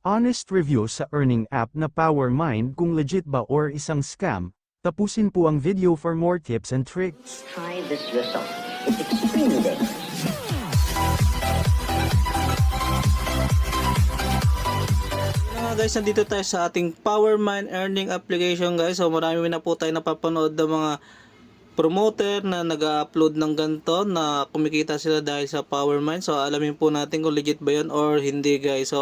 Honest review sa earning app na PowerMind kung legit ba or isang scam. Tapusin po ang video for more tips and tricks. Try this yourself. It's extremely dangerous. Guys, nandito tayo sa ating PowerMind earning application guys. So marami na po tayo napapanood ng mga promoter na nag-upload ng ganito na kumikita sila dahil sa PowerMind. So alamin po natin kung legit ba yun or hindi guys. So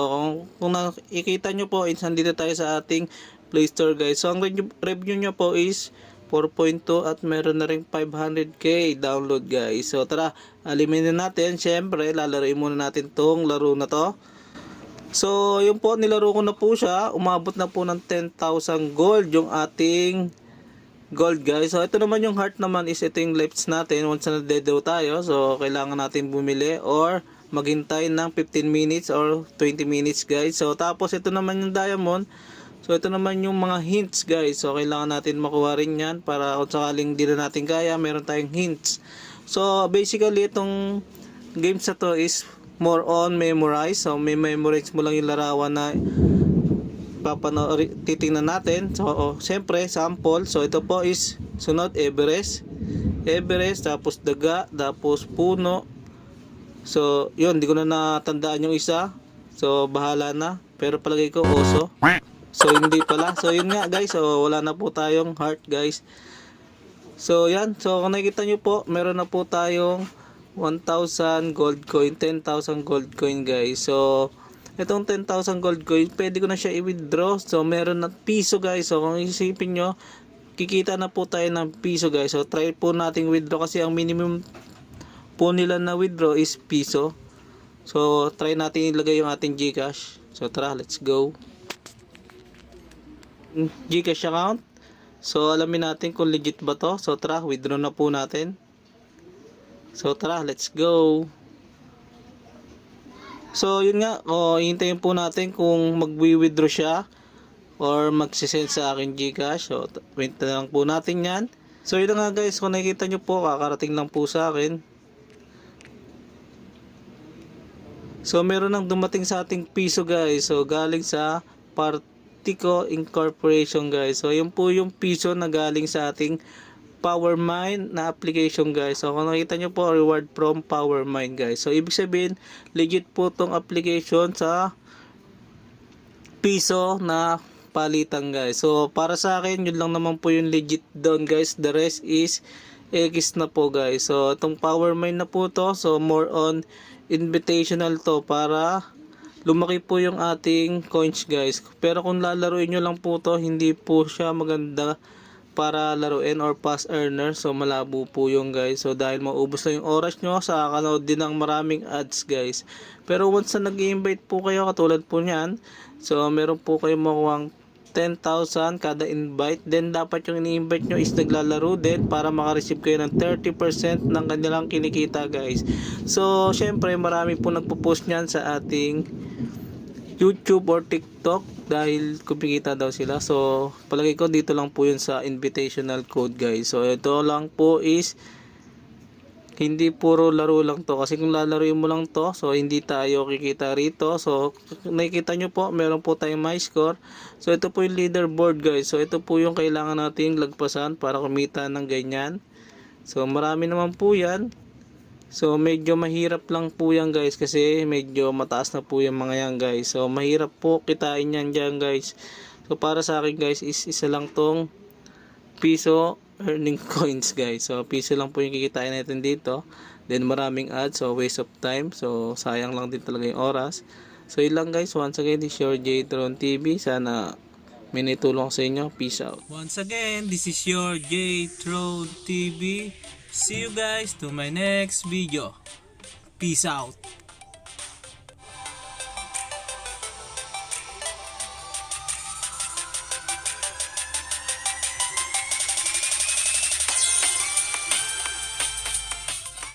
kung nakikita nyo po, nandito tayo sa ating Play Store guys. So ang review nyo po is 4.2 at meron na rin 500k download guys. So tara, alamin natin. Syempre lalaroin muna natin tong laro na to. So yun po, nilaro ko na po siya. Umabot na po ng 10,000 gold yung ating gold guys. So ito naman yung heart naman is ito yung lives natin once na dead tayo. So kailangan natin bumili or maghintay ng 15 minutes or 20 minutes guys. So tapos ito naman yung diamond. So ito naman yung mga hints guys. So kailangan natin makuha rin yan para kung sakaling di na natin kaya, meron tayong hints. So basically itong games na to is more on memorize. So may memorize mo lang yung larawan na titingnan natin. So siyempre sample. So ito po is sunod Everest, tapos daga, tapos puno. So yun, di ko na natandaan yung isa. So bahala na. Pero palagay ko oso. So hindi pala. So yun nga guys. So wala na po tayong heart guys. So yan. So kung nakikita nyo po, meron na po tayong 1,000 gold coin, 10,000 gold coin guys. So itong 10,000 gold coin, pwede ko na siya i-withdraw. So meron na piso guys. So kung isipin nyo, kikita na po tayo ng piso guys. So try po nating withdraw kasi ang minimum po nila na withdraw is piso. So try natin ilagay yung ating Gcash. So tara, let's go. Gcash account. So alamin natin kung legit ba to. So tara, withdraw na po natin. So tara, let's go. So yun nga, hintayin po natin kung magwi-withdraw siya or magsisend sa akin Gcash. So wait na lang po natin yan. So yun nga guys, kung nakikita nyo po, kakarating lang po sa akin. So meron nang dumating sa ating piso guys. So galing sa Partico Incorporation guys. So yun po yung piso na galing sa ating PowerMind na application guys. So kung nakita nyo po, reward from PowerMind guys. So ibig sabihin, legit po tong application sa piso na palitan guys. So para sa akin, yun lang naman po yung legit doon guys. The rest is X na po guys. So itong PowerMind na po to, so more on invitational to para lumaki po yung ating coins guys. Pero kung lalaruin nyo lang po to, hindi po siya maganda para laruin or fast earner. So malabo po yung guys. So dahil maubos na yung oras nyo sa kanood din ng maraming ads guys. Pero once na nag-i-invite po kayo katulad po nyan, so meron po kayo makuhang 10,000 kada invite. Then dapat yung ini-invite nyo is naglalaro din para makareceive kayo ng 30% ng kanilang kinikita guys. So syempre marami po nagpo-post nyan sa ating YouTube or TikTok dahil kumikita daw sila. So palagay ko dito lang po yun sa invitational code guys. So ito lang po is hindi puro laro lang to, kasi kung lalaruin mo lang to, so hindi tayo kikita rito. So nakikita nyo po, meron po tayong my score. So ito po yung leaderboard guys. So ito po yung kailangan nating lagpasan para kumita ng ganyan. So marami naman po yan. So medyo mahirap lang po yan guys kasi medyo mataas na po yung mga yan guys. So mahirap po kitain yan dyan guys. So para sa akin guys is isa lang tong piso earning coins guys. So piso lang po yung kikitain natin dito. Then maraming ads, so waste of time. So sayang lang din talaga yung oras. So yun lang guys. Once again, this is your J-Tron TV. Sana may naitulong sa inyo. Peace out. Once again, this is your J-Tron TV. See you guys to my next video. Peace out.